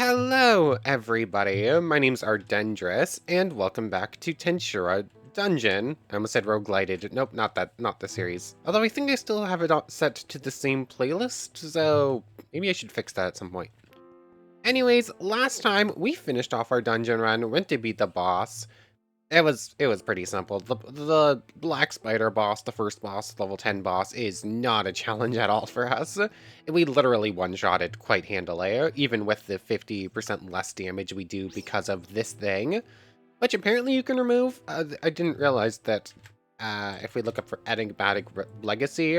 Hello, everybody. My name's Ardendris, and welcome back to Tensura Dungeon. I almost said roguelited. Nope, not that, not the series. Although I think I still have it set to the same playlist, so maybe I should fix that at some point. Anyways, last time we finished off our dungeon run, went to beat the boss. It was pretty simple. The black spider boss, the first boss, level 10 boss, is not a challenge at all for us. We literally one-shotted quite handily, even with the 50% less damage we do because of this thing, which apparently you can remove. I didn't realize that if we look up for enigmatic legacy,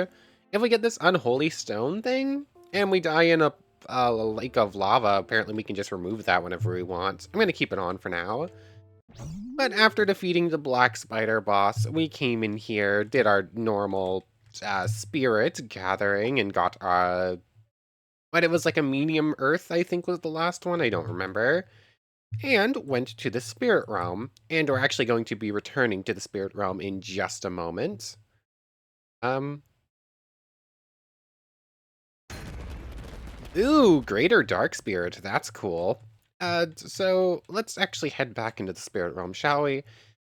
if we get this unholy stone thing and we die in a lake of lava, apparently we can just remove that whenever we want. I'm gonna keep it on for now. But after defeating the black spider boss, we came in here, did our normal spirit gathering, and got, but it was like a medium earth, I think was the last one, I don't remember, and went to the spirit realm, and we're actually going to be returning to the spirit realm in just a moment. Ooh, greater dark spirit, that's cool. So let's actually head back into the spirit realm, shall we?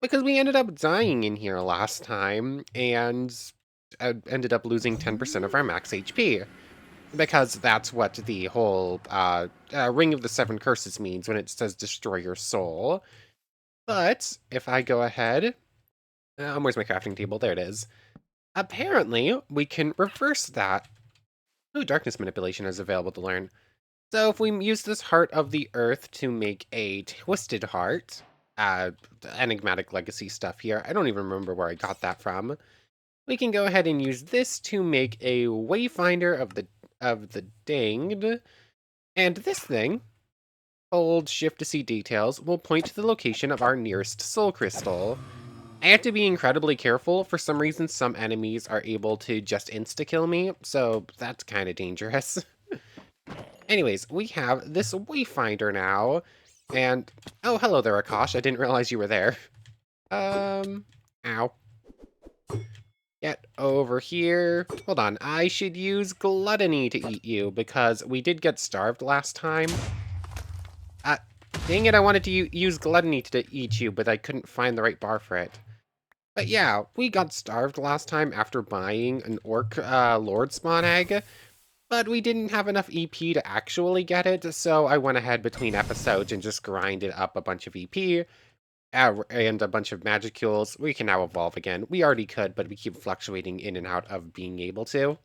Because we ended up dying in here last time, and ended up losing 10% of our max HP. Because that's what the whole Ring of the Seven Curses means when it says destroy your soul. But if I go ahead, where's my crafting table? There it is. Apparently, we can reverse that. Ooh, darkness manipulation is available to learn. So if we use this Heart of the Earth to make a Twisted Heart, enigmatic legacy stuff here, I don't even remember where I got that from. We can go ahead and use this to make a Wayfinder of the Danged, and this thing, hold Shift to see details, will point to the location of our nearest soul crystal. I have to be incredibly careful. For some reason, some enemies are able to just insta-kill me, so that's kind of dangerous. Anyways, we have this Wayfinder now, and oh, hello there, Akash. I didn't realize you were there. Ow. Get over here. Hold on, I should use Gluttony to eat you, because we did get starved last time. Uh, Dang it, I wanted to use Gluttony to eat you, but I couldn't find the right bar for it. But yeah, we got starved last time after buying an Orc Lord Spawn egg, but we didn't have enough EP to actually get it, so I went ahead between episodes and just grinded up a bunch of EP and a bunch of Magicules. We can now evolve again. We already could, but we keep fluctuating in and out of being able to.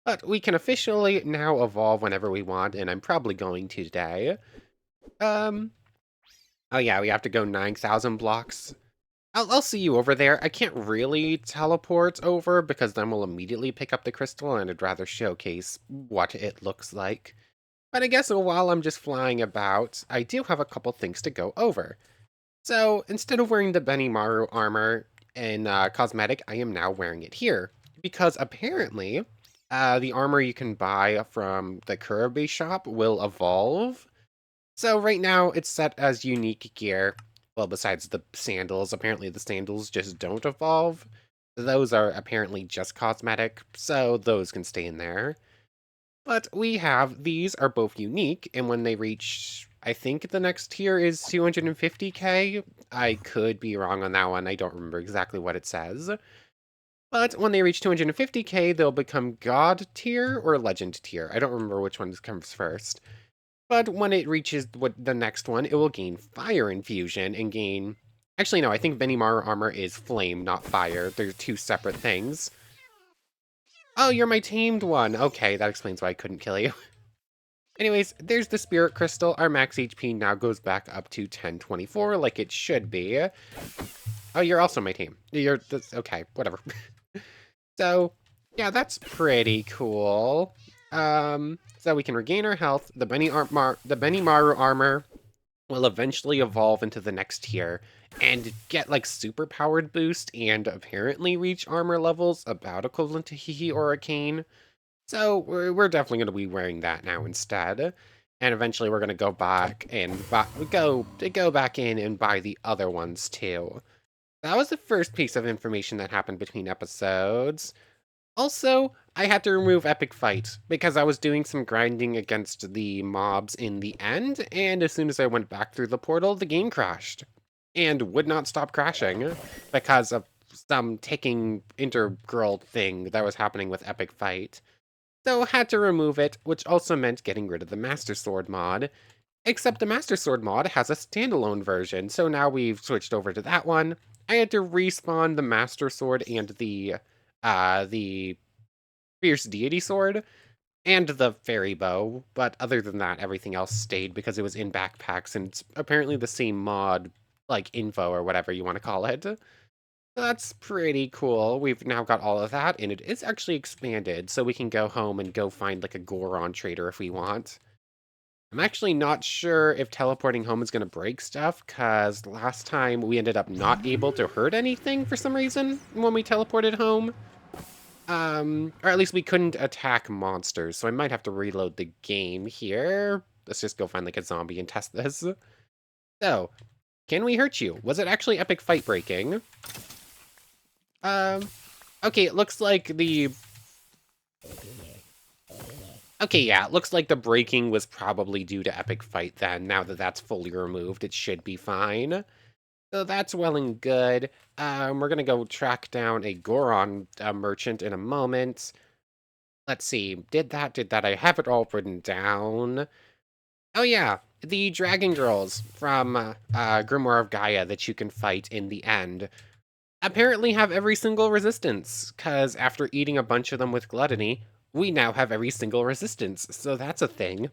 But we can officially now evolve whenever we want, and I'm probably going to today. Oh yeah, we have to go 9,000 blocks. I'll see you over there. I can't really teleport over because then we'll immediately pick up the crystal, and I'd rather showcase what it looks like. But I guess while I'm just flying about, I do have a couple things to go over. So instead of wearing the Benimaru armor in cosmetic, I am now wearing it here. Because apparently, the armor you can buy from the Kurabe shop will evolve. So right now, it's set as unique gear. Well, besides the sandals, apparently the sandals just don't evolve. Those are apparently just cosmetic, so those can stay in there. But we have, these are both unique, and when they reach, I think the next tier is 250k. I could be wrong on that one, I don't remember exactly what it says. But when they reach 250k, they'll become God tier or Legend tier. I don't remember which one comes first. But when it reaches the next one, it will gain Fire Infusion and gain... Actually, no, I think Benimaru armor is Flame, not Fire. They're two separate things. Oh, you're my tamed one. Okay, that explains why I couldn't kill you. Anyways, there's the Spirit Crystal. Our max HP now goes back up to 1024, like it should be. Oh, you're also my team. Okay, whatever. So, yeah, that's pretty cool. So we can regain our health. The Benimaru armor will eventually evolve into the next tier and get like super powered boost and apparently reach armor levels about equivalent to Hihi or Arcane. So we're definitely going to be wearing that now instead. And eventually we're going to go back and go back in and buy the other ones too. That was the first piece of information that happened between episodes. Also, I had to remove Epic Fight because I was doing some grinding against the mobs in the end, and as soon as I went back through the portal, the game crashed and would not stop crashing because of some ticking integral thing that was happening with Epic Fight. So had to remove it, which also meant getting rid of the Master Sword mod. Except the Master Sword mod has a standalone version, so now we've switched over to that one. I had to respawn the Master Sword and the Fierce Deity Sword and the Fairy Bow, but other than that, everything else stayed because it was in backpacks and it's apparently the same mod, like info or whatever you want to call it. So that's pretty cool. We've now got all of that, and it is actually expanded, so we can go home and go find like a Goron trader if we want. I'm actually not sure if teleporting home is going to break stuff, because last time we ended up not able to hurt anything for some reason when we teleported home. Or at least we couldn't attack monsters, so I might have to reload the game here. Let's just go find like a zombie and test this. So, can we hurt you? Was it actually epic fight breaking? Okay, it looks like the... Okay, yeah, it looks like the breaking was probably due to epic fight then. Now that that's fully removed, it should be fine. So that's well and good. We're gonna go track down a Goron merchant in a moment. Let's see, did that, I have it all written down. Oh yeah, the Dragon Girls from Grimoire of Gaia that you can fight in the end apparently have every single resistance, because after eating a bunch of them with gluttony, we now have every single resistance, so that's a thing.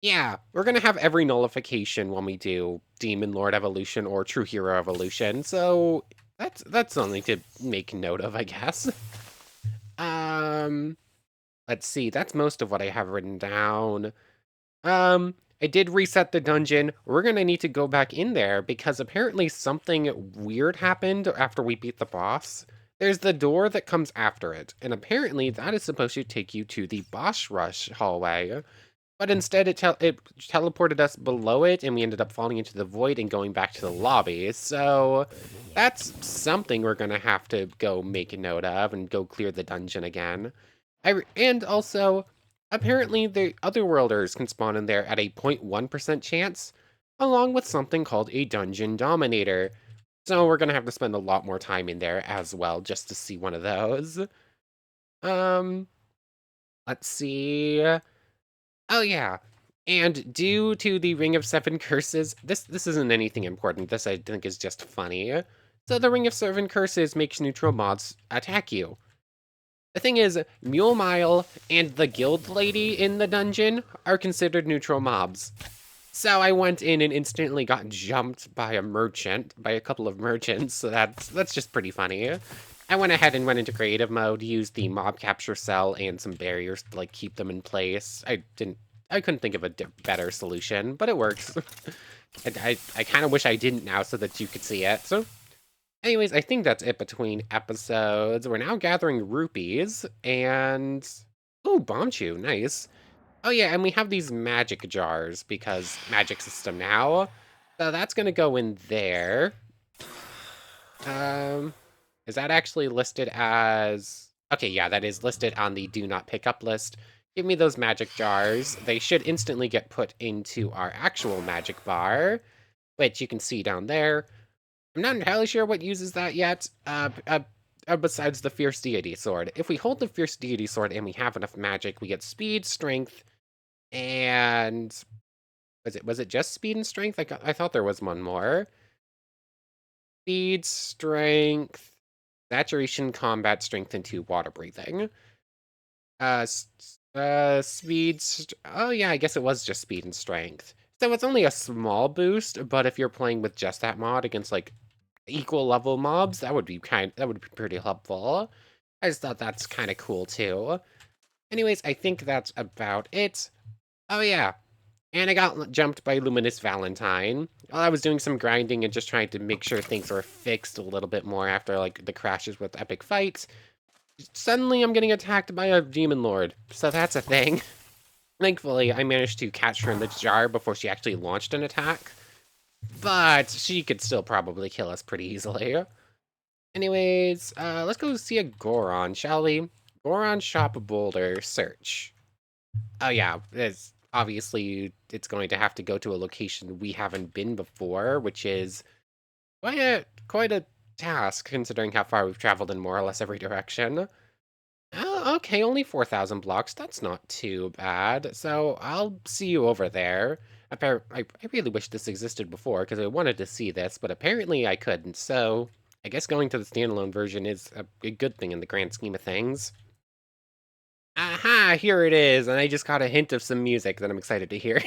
Yeah, we're gonna have every nullification when we do Demon Lord Evolution or True Hero Evolution, so that's something to make note of, I guess. Let's see, that's most of what I have written down. I did reset the dungeon. We're gonna need to go back in there because apparently something weird happened after we beat the boss. There's the door that comes after it, and apparently that is supposed to take you to the boss rush hallway. But instead it teleported us below it, and we ended up falling into the void and going back to the lobby. So that's something we're gonna have to go make a note of and go clear the dungeon again. And also, apparently the Otherworlders can spawn in there at a 0.1% chance, along with something called a Dungeon Dominator. So we're gonna have to spend a lot more time in there as well just to see one of those. Um, let's see. Oh yeah. And due to the Ring of Seven Curses, this isn't anything important. This I think is just funny. So the Ring of Seven Curses makes neutral mods attack you. The thing is, Mule Mile and the Guild Lady in the dungeon are considered neutral mobs. So I went in and instantly got jumped by a couple of merchants, so that's just pretty funny. I went ahead and went into creative mode, used the mob capture cell and some barriers to like keep them in place. I couldn't think of a better solution, but it works. I kind of wish I didn't now so that you could see it. So anyways, I think that's it between episodes. We're now gathering rupees and... Oh, Bombchu, nice. Oh yeah, and we have these magic jars because magic system now. So that's gonna go in there. Is that actually listed as... Okay, yeah, that is listed on the do not pick up list. Give me those magic jars. They should instantly get put into our actual magic bar, which you can see down there. I'm not entirely sure what uses that yet, besides the Fierce Deity Sword. If we hold the Fierce Deity Sword and we have enough magic, we get speed, strength, and... Was it just speed and strength? I thought there was one more. Speed, strength, saturation, combat, strength, and 2 water breathing. Speed... Oh yeah, I guess it was just speed and strength. So it's only a small boost, but if you're playing with just that mod against, like, equal level mobs, that would be pretty helpful. I just thought that's kind of cool too. Anyways, I think that's about it. Oh yeah, and I got jumped by Luminous Valentine while I was doing some grinding and just trying to make sure things were fixed a little bit more after like the crashes with epic fights. Suddenly I'm getting attacked by a demon lord, so that's a thing. Thankfully, I managed to catch her in the jar before she actually launched an attack. But she could still probably kill us pretty easily. Anyways, let's go see a Goron, shall we? Goron Shop Boulder search. Oh yeah, it's going to have to go to a location we haven't been before, which is quite a task considering how far we've traveled in more or less every direction. Oh, okay, only 4,000 blocks. That's not too bad. So I'll see you over there. I really wish this existed before because I wanted to see this, but apparently I couldn't. So I guess going to the standalone version is a good thing in the grand scheme of things. Aha, here it is, and I just got a hint of some music that I'm excited to hear.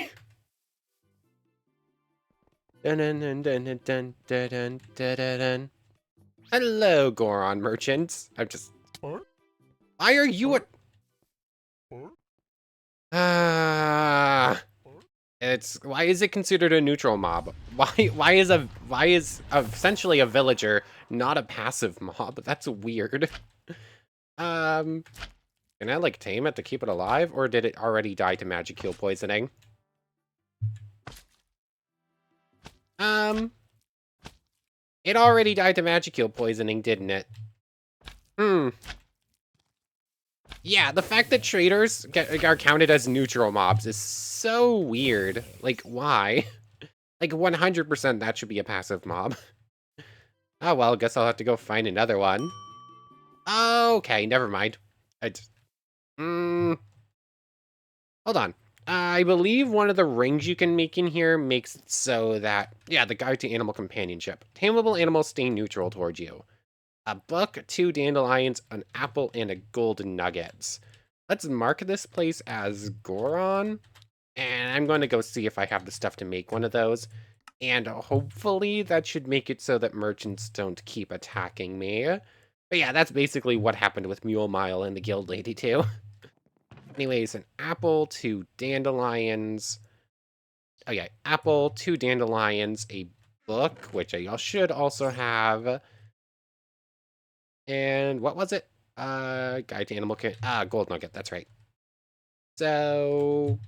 Dun, dun, dun, dun, dun, dun, dun, dun, dun, dun. Hello, Goron merchants. Why are you a... Ah... why is it considered a neutral mob? Why is essentially a villager not a passive mob? That's weird. Can I like tame it to keep it alive, or did it already die to magic heal poisoning? It already died to magic heal poisoning, didn't it? Yeah, the fact that traders are counted as neutral mobs is so weird. Like, why? Like, 100% that should be a passive mob. Oh, well, guess I'll have to go find another one. Okay, never mind. Hold on. I believe one of the rings you can make in here makes it so that... Yeah, the guide to animal companionship. Tameable animals stay neutral towards you. A book, 2 dandelions, an apple, and a golden nuggets. Let's mark this place as Goron. And I'm going to go see if I have the stuff to make one of those. And hopefully that should make it so that merchants don't keep attacking me. But yeah, that's basically what happened with Mule Mile and the Guild Lady too. Anyways, an apple, 2 dandelions. Oh yeah, apple, 2 dandelions, a book, which I should also have. And what was it? Guide to Animal Gold Nugget, that's right. So,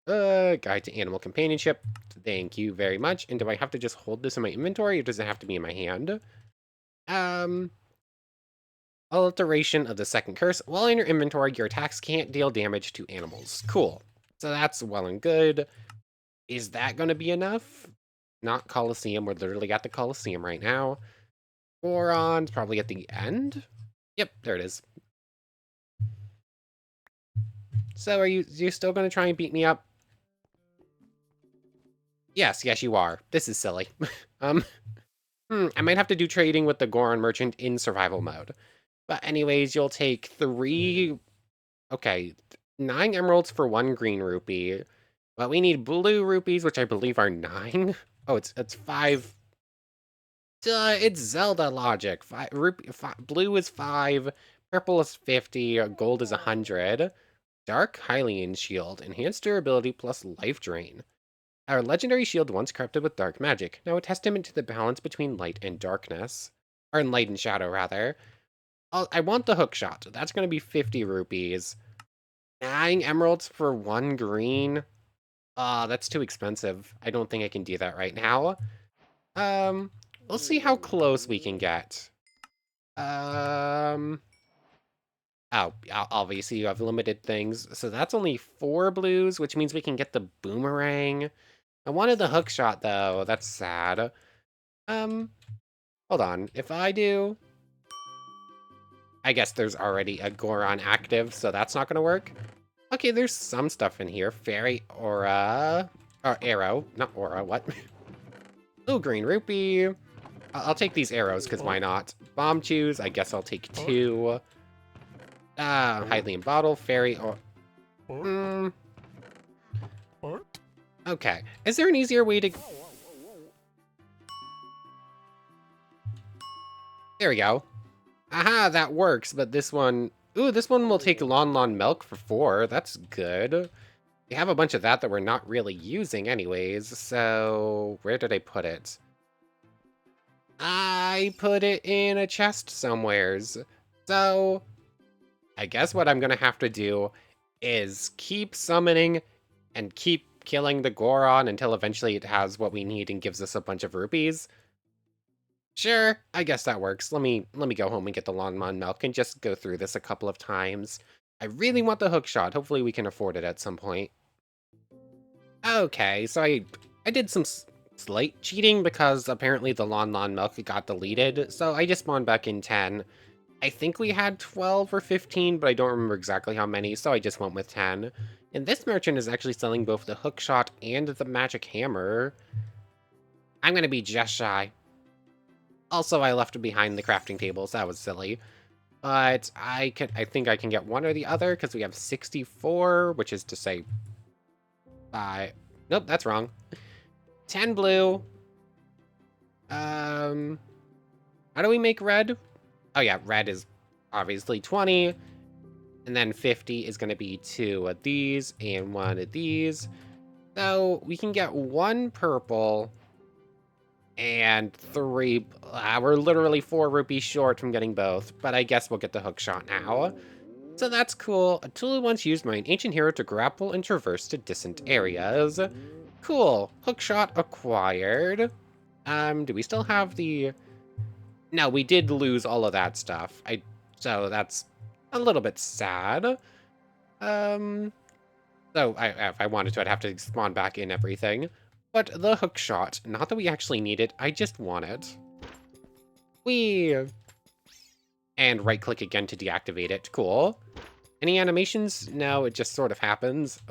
Guide to Animal Companionship. Thank you very much. And do I have to just hold this in my inventory, or does it have to be in my hand? Alteration of the second curse. While in your inventory, your attacks can't deal damage to animals. Cool. So that's well and good. Is that going to be enough? Not Colosseum. We're literally at the Colosseum right now. Goron's probably at the end. Yep, there it is. So are you still going to try and beat me up? Yes, you are. This is silly. I might have to do trading with the Goron merchant in survival mode. But anyways, you'll take 3... Okay, 9 emeralds for 1 green rupee. But we need blue rupees, which I believe are 9. Oh, it's 5. Duh, it's Zelda logic. Blue is 5, purple is 50, gold is 100. Dark Hylian Shield, enhanced durability plus life drain. Our legendary shield once corrupted with dark magic, now a testament to the balance between light and darkness. Or light and shadow, rather. I want the hook shot. That's going to be 50 rupees. 9 emeralds for 1 green. That's too expensive. I don't think I can do that right now. We'll see how close we can get. Oh, obviously you have limited things. So that's only 4 blues, which means we can get the boomerang. I wanted the hook shot, though. That's sad. Hold on. If I do... I guess there's already a Goron active, so that's not going to work. Okay, there's some stuff in here. Fairy aura... Or arrow. Not aura, what? Blue green rupee. I'll take these arrows, because why not? Bomb chews, I guess I'll take 2. Hylian bottle, fairy, or... Okay. Is there an easier way to... There we go. Aha, that works, but this one... Ooh, this one will take Lon Milk for 4. That's good. We have a bunch of that we're not really using anyways, so... Where did I put it? I put it in a chest somewheres. So... I guess what I'm gonna have to do is keep summoning and keep killing the Goron until eventually it has what we need and gives us a bunch of rupees. Sure, I guess that works. Let me go home and get the lawnmower milk and just go through this a couple of times. I really want the hook shot. Hopefully we can afford it at some point. Okay, so I did some slight cheating because apparently the lawn milk got deleted, so I just spawned back in 10. I think we had 12 or 15, but I don't remember exactly how many, so I just went with 10. And this merchant is actually selling both the hook shot and the magic hammer. I'm gonna be just shy. Also, I left behind the crafting tables. That was silly. But I think I can get one or the other because we have 64, which is to say, nope, that's wrong. 10 blue. How do we make red? Oh yeah, red is obviously 20. And then 50 is going to be 2 of these and 1 of these. So we can get 1 purple and 3. We're literally 4 rupees short from getting both, but I guess we'll get the hook shot now. So that's cool. A tool once used by an ancient hero to grapple and traverse to distant areas. Cool. Hook shot acquired. Do we still have the... No, we did lose all of that stuff. So that's a little bit sad. So if I wanted to, I'd have to spawn back in everything. But the hook shot, not that we actually need it, I just want it. Whee! And right-click again to deactivate it. Cool. Any animations? No, it just sort of happens.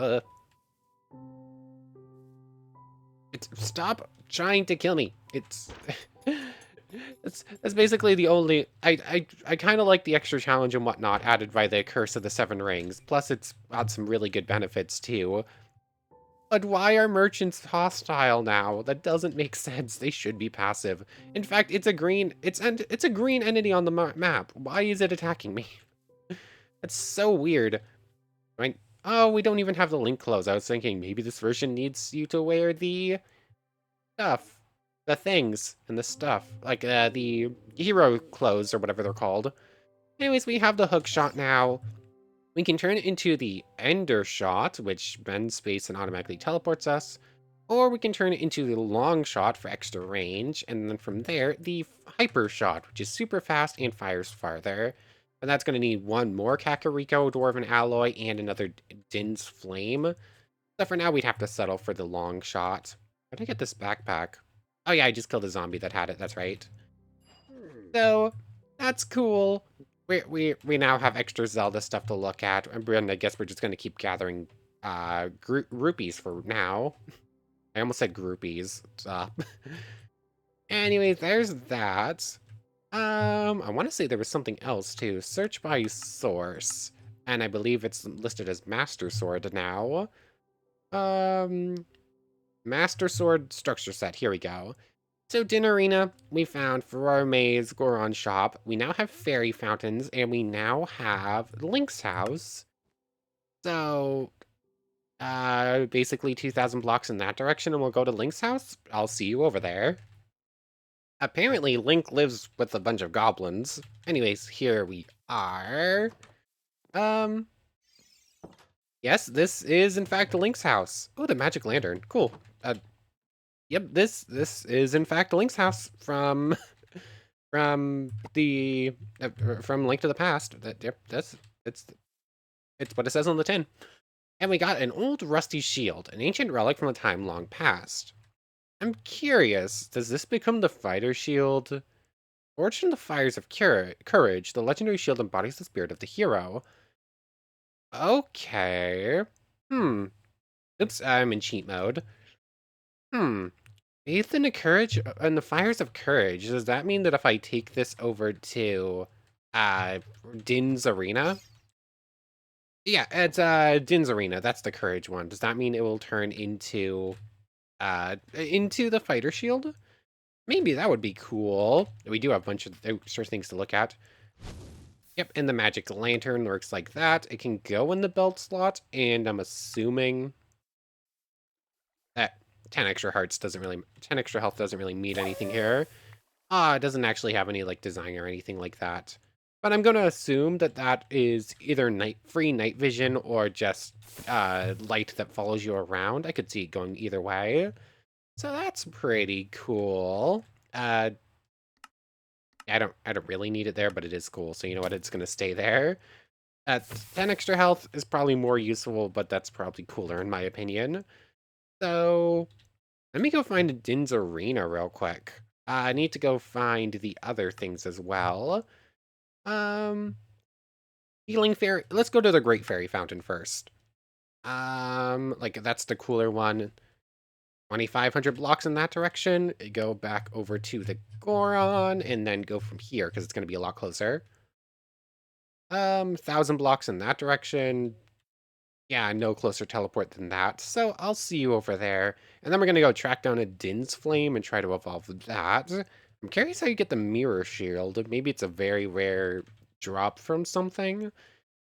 Stop trying to kill me. It's... that's basically the only... I kind of like the extra challenge and whatnot added by the Curse of the Seven Rings. Plus, it's got some really good benefits, too. But why are merchants hostile now? That doesn't make sense. They should be passive. In fact, it's a green entity on the map. Why is it attacking me? That's so weird. Right? Oh, we don't even have the link clothes. I was thinking maybe this version needs you to wear the stuff, the things and the stuff, like the hero clothes or whatever they're called. Anyways, we have the hook shot now. We can turn it into the Ender Shot, which bends space and automatically teleports us, or we can turn it into the Long Shot for extra range, and then from there, the Hyper Shot, which is super fast and fires farther. And that's going to need 1 more Kakariko Dwarven Alloy and another Din's Flame. So for now, we'd have to settle for the Long Shot. How did I get this backpack? Oh yeah, I just killed a zombie that had it, that's right. So, that's cool. We now have extra Zelda stuff to look at, and I guess we're just gonna keep gathering rupees for now. I almost said groupies. Anyways, there's that. I want to say there was something else too. Search by source, and I believe it's listed as Master Sword now. Master Sword structure set. Here we go. So, Din Arena, we found Ferrari Maze, Goron Shop. We now have Fairy Fountains, and we now have Link's House. So, basically 2,000 blocks in that direction, and we'll go to Link's house. I'll see you over there. Apparently, Link lives with a bunch of goblins. Anyways, here we are. Yes, this is in fact Link's house. Oh, the magic lantern. Cool. Yep, this is in fact Link's house from the from Link to the Past. Yep, it's what it says on the tin. And we got an old rusty shield, an ancient relic from a time long past. I'm curious, does this become the fighter shield? Origin of the Fires of Courage, the legendary shield embodies the spirit of the hero. Okay. Oops, I'm in cheat mode. Faith in the Courage and the Fires of Courage. Does that mean that if I take this over to Din's Arena? Yeah, it's Din's Arena. That's the Courage one. Does that mean it will turn into the fighter shield? Maybe that would be cool. We do have a bunch of extra things to look at. Yep, and the magic lantern works like that. It can go in the belt slot, and I'm assuming that 10 extra hearts doesn't really 10 extra health doesn't really mean anything here. It doesn't actually have any like design or anything like that. But I'm going to assume that that is either free night vision or just light that follows you around. I could see it going either way. So that's pretty cool. I don't really need it there, but it is cool. So you know what? It's gonna stay there. At 10 extra health is probably more useful, but that's probably cooler in my opinion. So let me go find a Din's Arena real quick. I need to go find the other things as well. Um, Healing Fairy. Let's go to the Great Fairy Fountain first. Like that's the cooler one. 2,500 blocks in that direction. Go back over to the Goron, and then go from here because it's going to be a lot closer. 1,000 blocks in that direction. Yeah, no closer teleport than that. So I'll see you over there. And then we're going to go track down a Din's Flame and try to evolve that. I'm curious how you get the Mirror Shield. Maybe it's a very rare drop from something.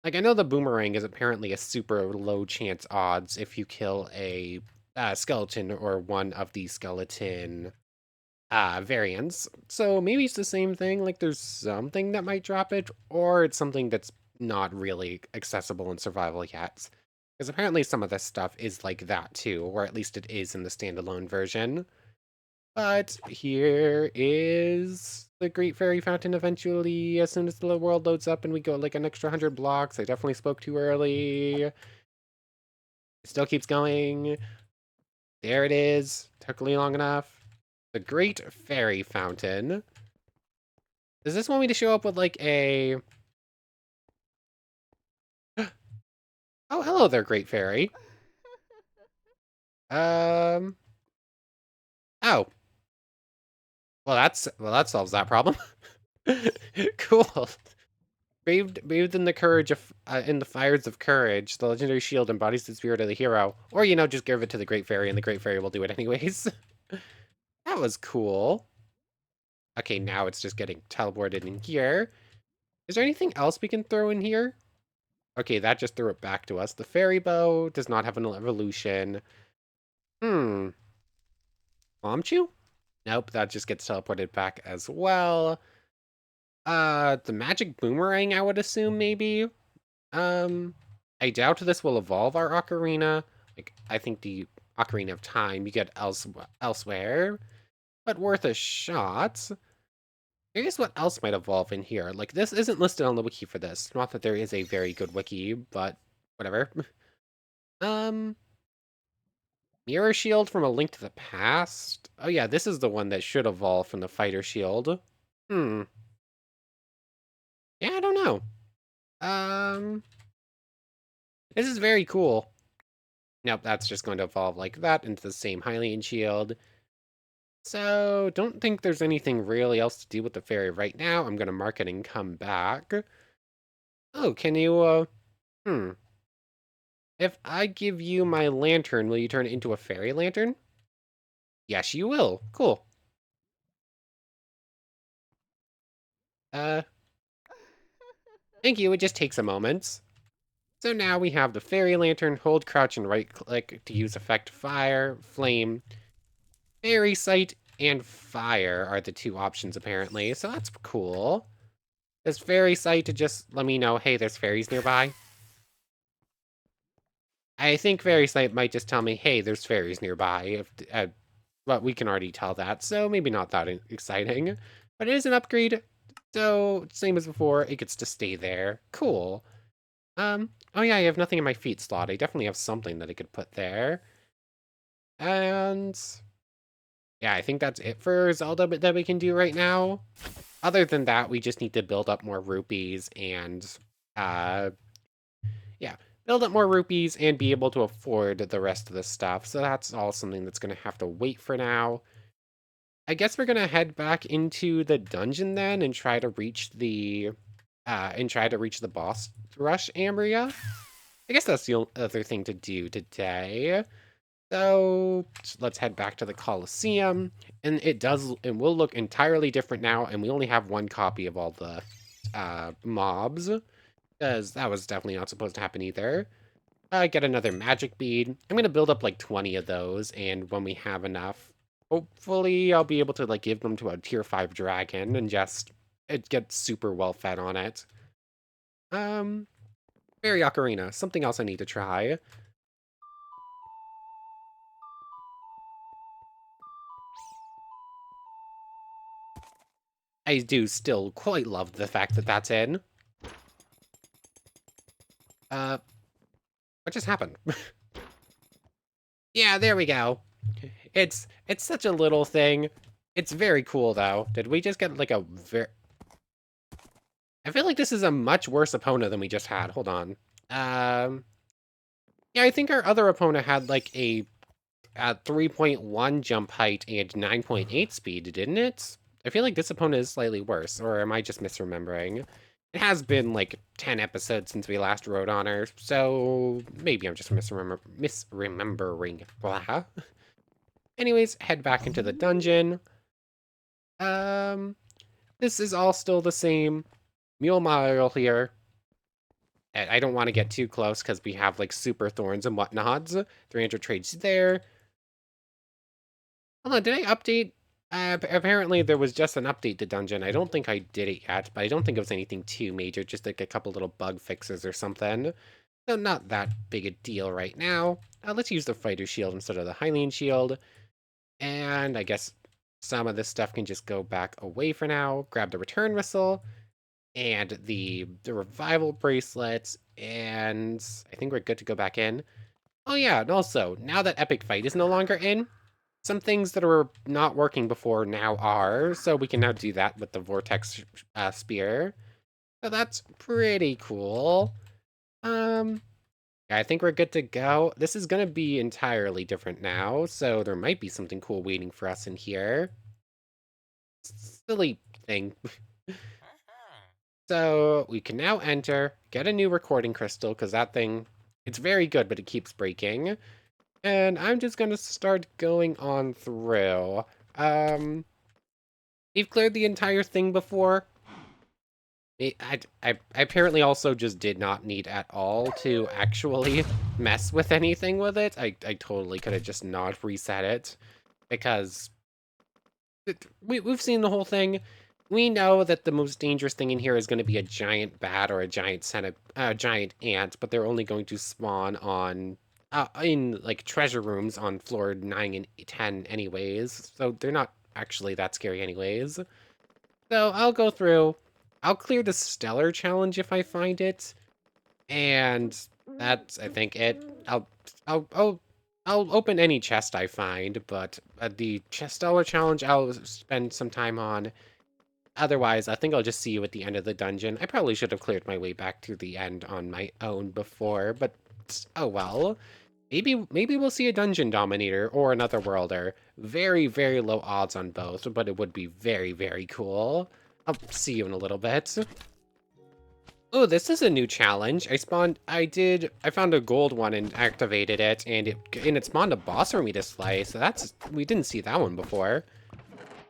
Like, I know the Boomerang is apparently a super low chance odds if you kill a skeleton or one of the skeleton variants. So maybe it's the same thing, like there's something that might drop it, or it's something that's not really accessible in survival yet. Because apparently some of this stuff is like that too, or at least it is in the standalone version. But here is the Great Fairy Fountain eventually, as soon as the world loads up and we go like an extra 100 blocks. I definitely spoke too early. It still keeps going. There it is. Took me long enough. The Great Fairy Fountain. Does this want me to show up with like a... Oh, hello there, Great Fairy. Um... Oh. Well, that solves that problem. Cool. Bathed in the courage of, in the fires of courage, the legendary shield embodies the spirit of the hero. Or, you know, just give it to the Great Fairy, and the Great Fairy will do it anyways. That was cool. Okay, now it's just getting teleported in here. Is there anything else we can throw in here? Okay, that just threw it back to us. The fairy bow does not have an evolution. Hmm. Bombchu? Nope, that just gets teleported back as well. The magic boomerang, I would assume, maybe? Um, I doubt this will evolve our ocarina. Like, I think the Ocarina of Time you get elsewhere, but worth a shot. Here's what else might evolve in here. Like, this isn't listed on the wiki for this. Not that there is a very good wiki, but whatever. Um, Mirror Shield from A Link to the Past? Oh yeah, this is the one that should evolve from the Fighter Shield. Hmm. Yeah, I don't know. This is very cool. Nope, that's just going to evolve like that into the same Hylian Shield. So, don't think there's anything really else to do with the fairy right now. I'm going to mark it and come back. Oh, can you, hmm. If I give you my lantern, will you turn it into a fairy lantern? Yes, you will. Cool. Uh, Thank you. It just takes a moment. So now we have the fairy lantern. Hold, crouch, and right click to use effect fire, flame, fairy sight, and fire are the two options apparently. So that's cool. Does fairy sight to just let me know, hey, there's fairies nearby? I think fairy sight might just tell me, hey, there's fairies nearby. But we can already tell that, so maybe not that exciting. But it is an upgrade, so same as before, it gets to stay there. Cool. Oh yeah, I have nothing in my feet slot. I definitely have something that I could put there. And yeah, I think that's it for Zelda that we can do right now. Other than that, we just need to build up more rupees and, uh, yeah, build up more rupees and be able to afford the rest of the stuff. So that's all something that's going to have to wait for now. I guess we're going to head back into the dungeon then and try to reach the, boss rush area. I guess that's the other thing to do today. So let's head back to the Colosseum, and it will look entirely different now, and we only have one copy of all the mobs, because that was definitely not supposed to happen either. Get another magic bead. I'm going to build up like 20 of those, and when we have enough, hopefully I'll be able to like give them to a tier 5 dragon and just get super well fed on it. Fairy Ocarina, something else I need to try. I do still quite love the fact that that's in. What just happened? Yeah, there we go. It's such a little thing. It's very cool, though. Did we just get, like, a very... I feel like this is a much worse opponent than we just had. Hold on. Yeah, I think our other opponent had, like, a 3.1 jump height and 9.8 speed, didn't it? I feel like this opponent is slightly worse, or am I just misremembering? It has been, like, 10 episodes since we last rode on her, so maybe I'm just misremembering. Blah. Anyways, head back into the dungeon. This is all still the same. Mule Mile here. I don't want to get too close because we have, like, super thorns and whatnots. 300 trades there. Hold on, did I update? Apparently there was just an update to dungeon. I don't think I did it yet, but I don't think it was anything too major, just like a couple little bug fixes or something. So not that big a deal right now. Let's use the fighter shield instead of the Hylian shield. And I guess some of this stuff can just go back away for now. Grab the return whistle and the revival bracelets, and I think we're good to go back in. Oh yeah, and also, now that Epic Fight is no longer in, some things that were not working before now are, so we can now do that with the Vortex Spear. So that's pretty cool. Yeah, I think we're good to go. This is gonna be entirely different now, so there might be something cool waiting for us in here. Silly thing. So we can now enter, get a new recording crystal, because that thing, it's very good, but it keeps breaking. And I'm just going to start going on through. We've cleared the entire thing before. I apparently also just did not need at all to actually mess with anything with it. I totally could have just not reset it, because we've seen the whole thing. We know that the most dangerous thing in here is going to be a giant bat or a giant giant ant, but they're only going to spawn on in like treasure rooms on floor 9 and 10 anyways, so they're not actually that scary anyways. So I'll go through, I'll clear the stellar challenge if I find it, and that's, I think, it. I'll I'll open any chest I find, but the stellar challenge I'll spend some time on. Otherwise, I think I'll just see you at the end of the dungeon. I probably should have cleared my way back to the end on my own before, but oh well. Maybe we'll see a dungeon dominator or another worlder. Very, very low odds on both, but it would be very, very cool. I'll see you in a little bit. Oh, this is a new challenge. I found a gold one and activated it, and it spawned a boss for me to slay, so we didn't see that one before.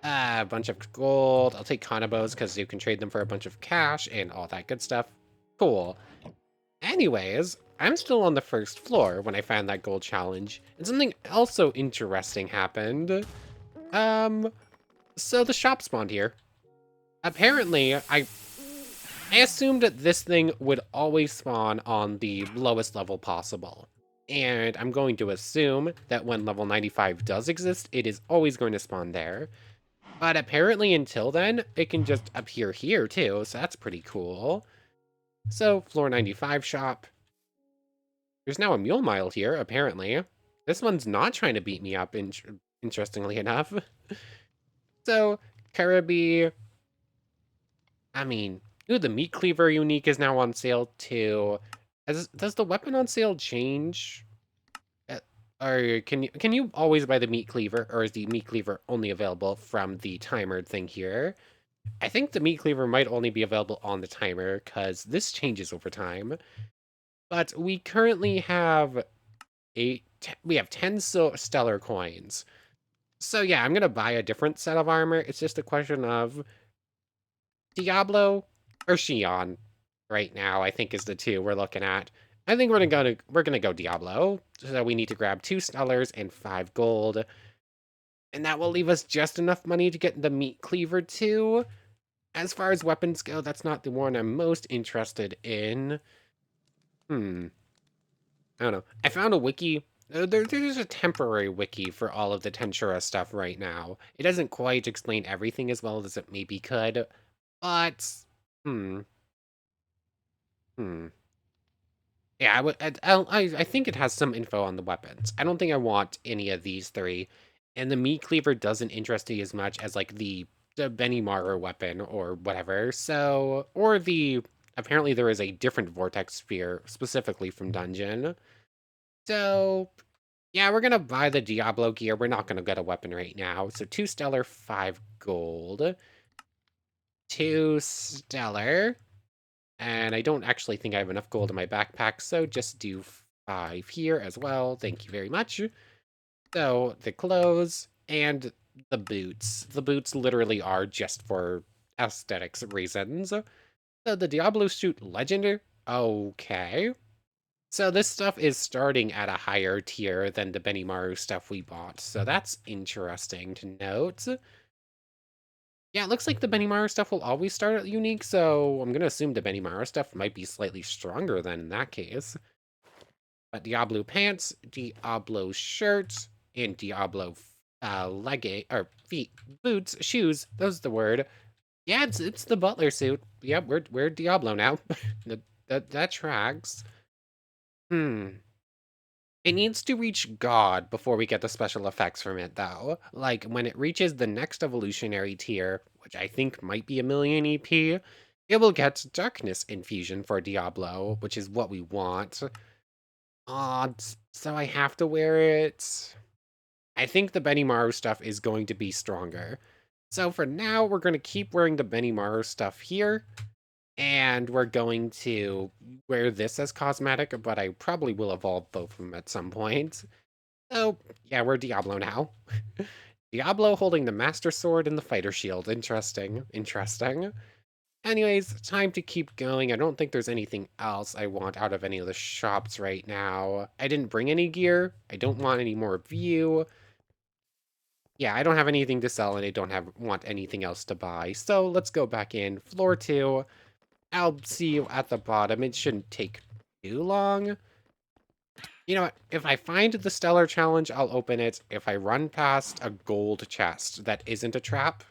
A bunch of gold. I'll take Kanabos because you can trade them for a bunch of cash and all that good stuff. Cool. Anyways, I'm still on the first floor when I found that gold challenge, and something also interesting happened. So the shop spawned here. Apparently, I assumed that this thing would always spawn on the lowest level possible. And I'm going to assume that when level 95 does exist, it is always going to spawn there. But apparently until then, it can just appear here too, so that's pretty cool. So, floor 95 shop. There's now a mule mile here, apparently. This one's not trying to beat me up, interestingly enough. So, Karabi. I mean, ooh, the meat cleaver unique is now on sale too. Does the weapon on sale change? Or can you always buy the meat cleaver, or is the meat cleaver only available from the timer thing here? I think the meat cleaver might only be available on the timer, because this changes over time. But we currently have we have 10 stellar coins. So yeah, I'm gonna buy a different set of armor. It's just a question of Diablo or Xion right now, I think, is the two we're looking at. I think we're gonna go Diablo. So we need to grab 2 stellars and 5 gold. And that will leave us just enough money to get the meat cleaver too. As far as weapons go, that's not the one I'm most interested in. I don't know. I found a wiki There's a temporary wiki for all of the Tensura stuff right now. It doesn't quite explain everything as well as it maybe could, but hmm, hmm. Yeah, I would. I think it has some info on the weapons. I don't think I want any of these three, and the meat cleaver doesn't interest me as much as like the Benimaru weapon or whatever. So, or the apparently there is a different vortex sphere specifically from dungeon. So yeah, we're gonna buy the Diablo gear. We're not gonna get a weapon right now. So 2 stellar, 5 gold, 2 stellar. And I don't actually think I have enough gold in my backpack, so just do 5 here as well. Thank you very much. So, the clothes and the boots. The boots literally are just for aesthetics reasons. So, the Diablo suit legend. Okay. So, this stuff is starting at a higher tier than the Benimaru stuff we bought. So, that's interesting to note. Yeah, it looks like the Benimaru stuff will always start at unique, so I'm gonna assume the Benimaru stuff might be slightly stronger than in that case. But Diablo pants, Diablo shirt, and Diablo legging or feet, boots, shoes. Those the word. Yeah, it's the butler suit. Yep, we're Diablo now. that tracks. Hmm. It needs to reach God before we get the special effects from it, though. Like, when it reaches the next evolutionary tier, which I think might be a million EP, it will get Darkness Infusion for Diablo, which is what we want. Aw, so I have to wear it. I think the Benimaru stuff is going to be stronger. So for now, we're going to keep wearing the Benimaru stuff here, and we're going to wear this as cosmetic, but I probably will evolve both of them at some point. So, yeah, we're Diablo now. Diablo holding the Master Sword and the Fighter Shield. Interesting. Interesting. Anyways, time to keep going. I don't think there's anything else I want out of any of the shops right now. I didn't bring any gear. I don't want any more view. Yeah, I don't have anything to sell and I don't want anything else to buy. So let's go back in. Floor 2. I'll see you at the bottom. It shouldn't take too long. You know what? If I find the Stellar Challenge, I'll open it. If I run past a gold chest that isn't a trap,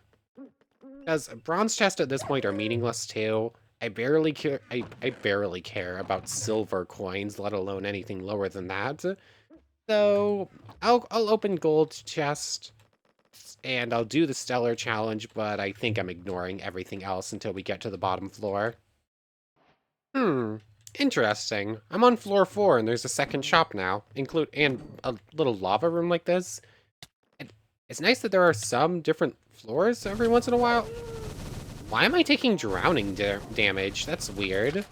because bronze chests at this point are meaningless too. I barely care. I barely care about silver coins, let alone anything lower than that. So I'll open gold chest and I'll do the Stellar Challenge, but I think I'm ignoring everything else until we get to the bottom floor. Interesting. I'm on floor 4 and there's a second shop now, and a little lava room like this. And it's nice that there are some different floors every once in a while. Why am I taking drowning damage? That's weird.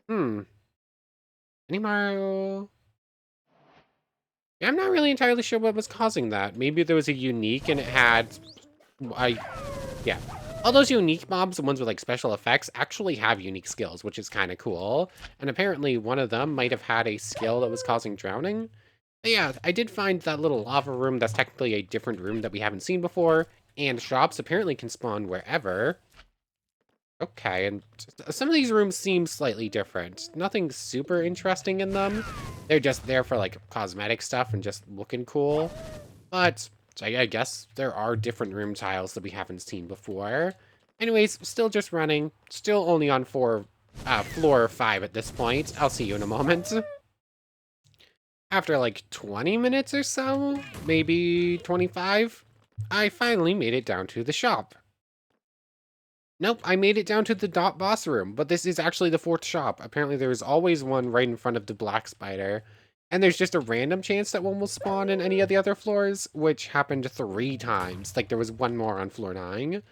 Any more? Yeah, I'm not really entirely sure what was causing that. Maybe there was a unique and it had... Yeah. All those unique mobs, the ones with like special effects, actually have unique skills, which is kind of cool. And apparently one of them might have had a skill that was causing drowning. But yeah, I did find that little lava room that's technically a different room that we haven't seen before. And shops apparently can spawn wherever. Okay, and some of these rooms seem slightly different. Nothing super interesting in them. They're just there for like cosmetic stuff and just looking cool. But I guess there are different room tiles that we haven't seen before. Anyways, still just running. Still only on floor 5 at this point. I'll see you in a moment. After like 20 minutes or so, maybe 25, I finally made it down to the shop. Nope, I made it down to the boss room, but this is actually the 4th shop. Apparently there's always one right in front of the black spider. And there's just a random chance that one will spawn in any of the other floors, which happened 3 times. Like there was one more on floor 9.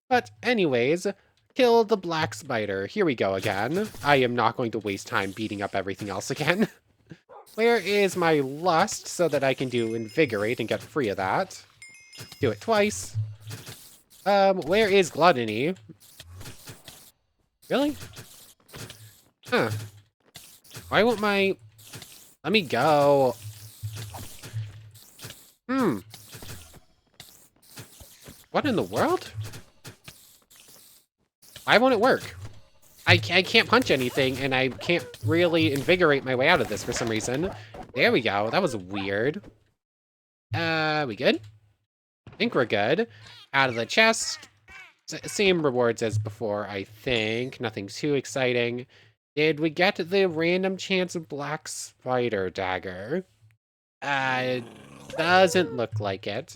But anyways, kill the black spider. Here we go again. I am not going to waste time beating up everything else again. Where is my lust so that I can do invigorate and get free of that? Do it twice. Where is gluttony? Really? Huh. Why won't my... Let me go. What in the world? Why won't it work? I can't punch anything, and I can't really invigorate my way out of this for some reason. There we go. That was weird. We good? I think we're good. Out of the chest. Same rewards as before, I think. Nothing too exciting. Did we get the random chance of black spider dagger? Doesn't look like it.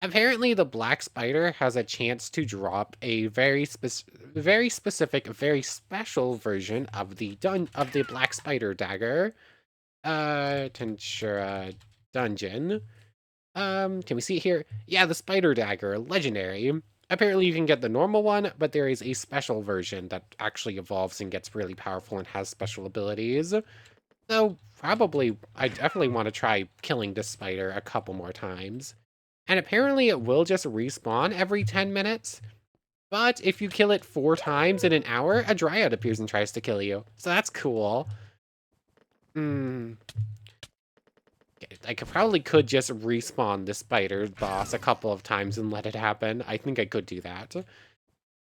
Apparently, the black spider has a chance to drop a very specific, very special version of the black spider dagger. Tensura dungeon. Can we see it here? Yeah, the spider dagger, legendary. Apparently, you can get the normal one, but there is a special version that actually evolves and gets really powerful and has special abilities. So probably, I definitely want to try killing this spider a couple more times. And apparently it will just respawn every 10 minutes. But if you kill it 4 times in an hour, a dryad appears and tries to kill you. So that's cool. I probably could just respawn the spider boss a couple of times and let it happen. I think I could do that.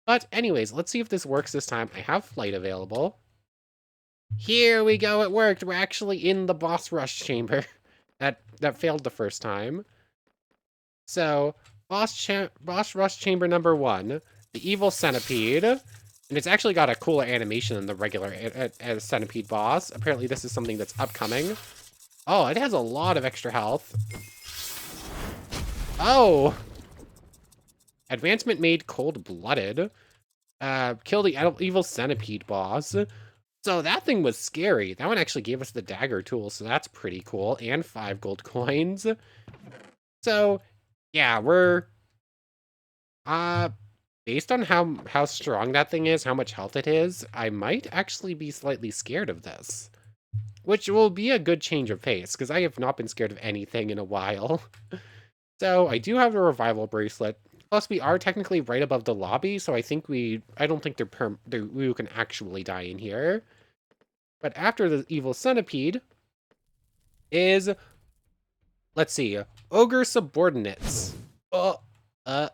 But anyways, let's see if this works this time. I have flight available. Here we go, it worked. We're actually in the boss rush chamber. That failed the first time. So, boss rush chamber number 1, the evil centipede. And it's actually got a cooler animation than the regular centipede boss. Apparently this is something that's upcoming. Oh, it has a lot of extra health. Oh! Advancement made cold-blooded. Kill the evil centipede boss. So that thing was scary. That one actually gave us the dagger tool, so that's pretty cool. And 5 gold coins. So, yeah, we're... based on how strong that thing is, how much health it is, I might actually be slightly scared of this. Which will be a good change of pace, because I have not been scared of anything in a while. So, I do have a revival bracelet. Plus, we are technically right above the lobby, so I don't think we can actually die in here. But after the evil centipede is, let's see, ogre subordinates. Uh-oh.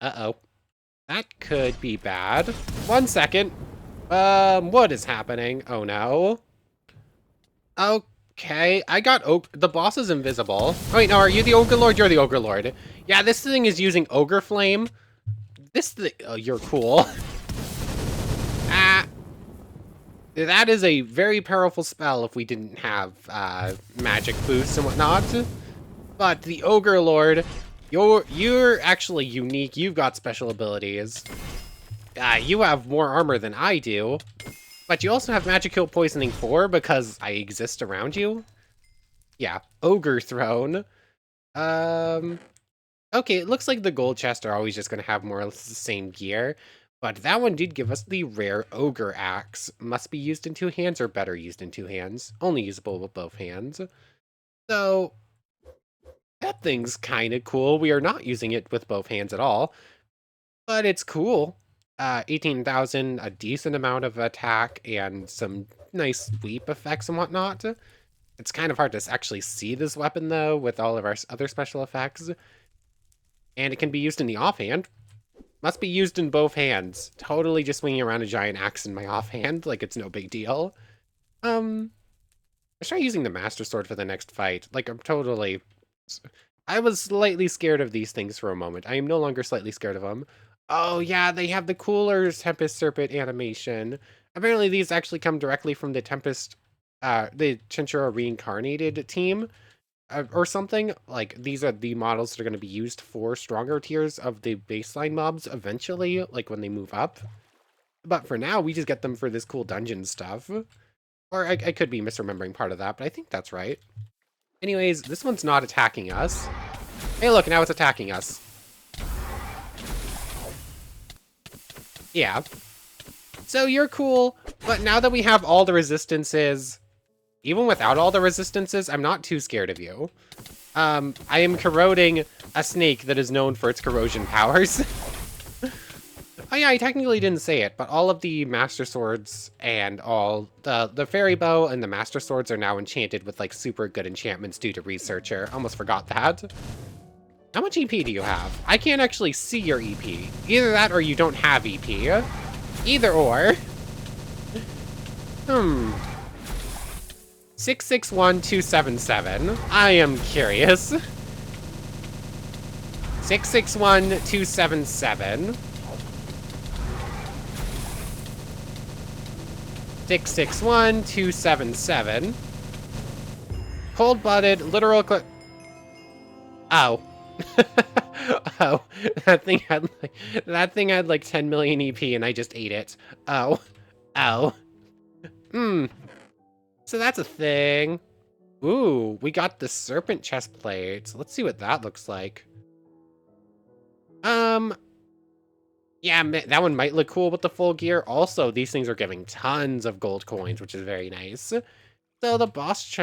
That could be bad. 1 second. What is happening? Oh no. Okay, I got the boss is invisible. Oh wait, no, are you the Ogre Lord? You're the Ogre Lord. Yeah, this thing is using Ogre Flame. Oh, you're cool. That is a very powerful spell if we didn't have, magic boosts and whatnot. But the Ogre Lord, you're actually unique. You've got special abilities. You have more armor than I do. But you also have Magic Kill Poisoning 4 because I exist around you. Yeah, Ogre Throne. Okay, it looks like the gold chests are always just going to have more or less the same gear. But that one did give us the rare Ogre Axe. Must be used in 2 hands or better used in 2 hands. Only usable with both hands. So, that thing's kind of cool. We are not using it with both hands at all. But it's cool. 18,000, a decent amount of attack, and some nice sweep effects and whatnot. It's kind of hard to actually see this weapon, though, with all of our other special effects. And it can be used in the offhand. Must be used in both hands. Totally just swinging around a giant axe in my offhand, like it's no big deal. Let's try using the Master Sword for the next fight. Like, I was slightly scared of these things for a moment. I am no longer slightly scared of them. Oh, yeah, they have the cooler Tempest Serpent animation. Apparently, these actually come directly from the the Tensura Reincarnated team, or something. Like, these are the models that are going to be used for stronger tiers of the baseline mobs eventually, like when they move up. But for now, we just get them for this cool dungeon stuff. Or I could be misremembering part of that, but I think that's right. Anyways, this one's not attacking us. Hey, look, now it's attacking us. Yeah. So you're cool, but now that we have all the resistances, even without all the resistances, I'm not too scared of you. I am corroding a snake that is known for its corrosion powers. Oh yeah, I technically didn't say it, but all of the Master Swords and all the Fairy Bow and the Master Swords are now enchanted with like super good enchantments due to Researcher. Almost forgot that. How much EP do you have? I can't actually see your EP. Either that or you don't have EP. Either or. 661277. I am curious. 661277. 661277. Cold-blooded, literal Oh. Oh, that thing had like 10 million EP and I just ate it. Oh. Oh. So that's a thing. Ooh, we got the serpent chest plate. Let's see what that looks like. Yeah, that one might look cool with the full gear. Also, these things are giving tons of gold coins, which is very nice. So the boss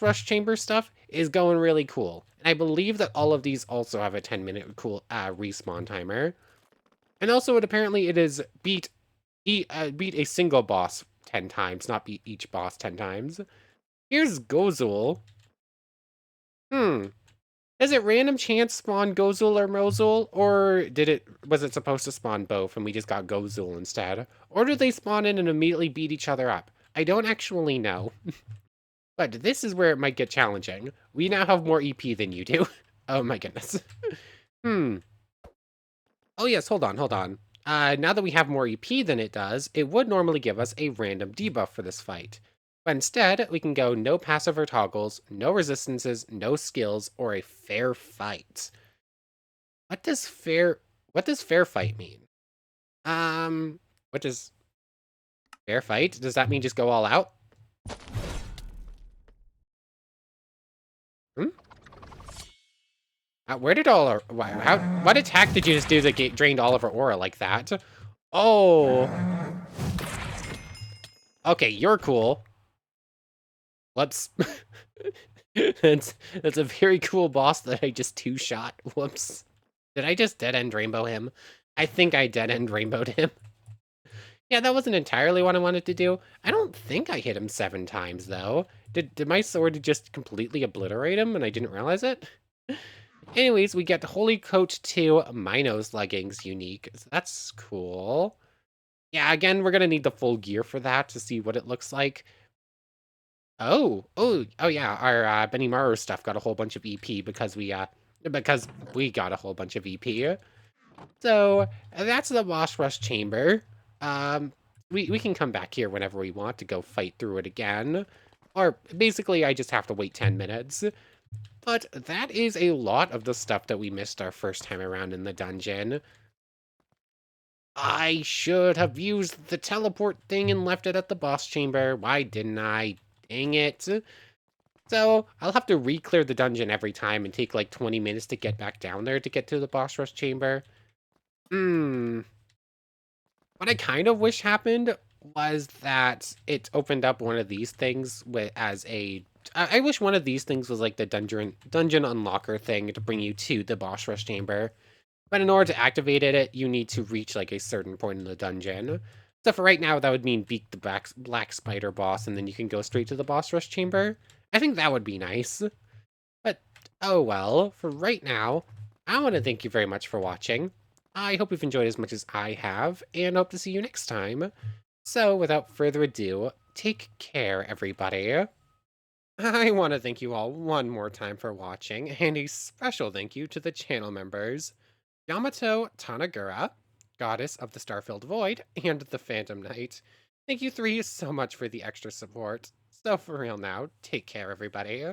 rush chamber stuff is going really cool. And I believe that all of these also have a 10-minute cool respawn timer. And also, it is beat a single boss 10 times, not beat each boss 10 times. Here's Gozul. Does it random chance spawn Gozul or Mozul, or was it supposed to spawn both and we just got Gozul instead? Or did they spawn in and immediately beat each other up? I don't actually know. But this is where it might get challenging. We now have more EP than you do. Oh my goodness. Oh yes, hold on. Now that we have more EP than it does, it would normally give us a random debuff for this fight. But instead, we can go no passive or toggles, no resistances, no skills, or a fair fight. What does fair fight mean? What does fair fight? Does that mean just go all out? Where did all our... what attack did you just do that drained all of our aura like that? Oh. Okay, you're cool. Whoops. That's a very cool boss that I just two-shot. Whoops. Did I just dead-end rainbow him? I think I dead-end rainbowed him. Yeah, that wasn't entirely what I wanted to do. I don't think I hit him 7 times, though. Did my sword just completely obliterate him and I didn't realize it? Anyways, we get Holy Coat 2 Minos leggings unique. So that's cool. Yeah, again, we're gonna need the full gear for that to see what it looks like. Oh yeah, our Benimaru stuff got a whole bunch of EP because we got a whole bunch of EP. So that's the boss rush chamber. We can come back here whenever we want to go fight through it again. Or basically I just have to wait 10 minutes. But that is a lot of the stuff that we missed our first time around in the dungeon. I should have used the teleport thing and left it at the boss chamber. Why didn't I? Dang it. So, I'll have to re-clear the dungeon every time and take like 20 minutes to get back down there to get to the boss rush chamber. What I kind of wish happened was that it opened up one of these things I wish one of these things was like the dungeon unlocker thing to bring you to the boss rush chamber. But in order to activate it, you need to reach like a certain point in the dungeon. So for right now, that would mean beat the black spider boss, and then you can go straight to the boss rush chamber. I think that would be nice. But oh well, for right now, I want to thank you very much for watching. I hope you've enjoyed as much as I have, and hope to see you next time. So without further ado, take care, everybody. I want to thank you all one more time for watching, and a special thank you to the channel members. Yamato Tanagura, Goddess of the Starfilled Void, and the Phantom Knight. Thank you three so much for the extra support. So for real now, take care everybody.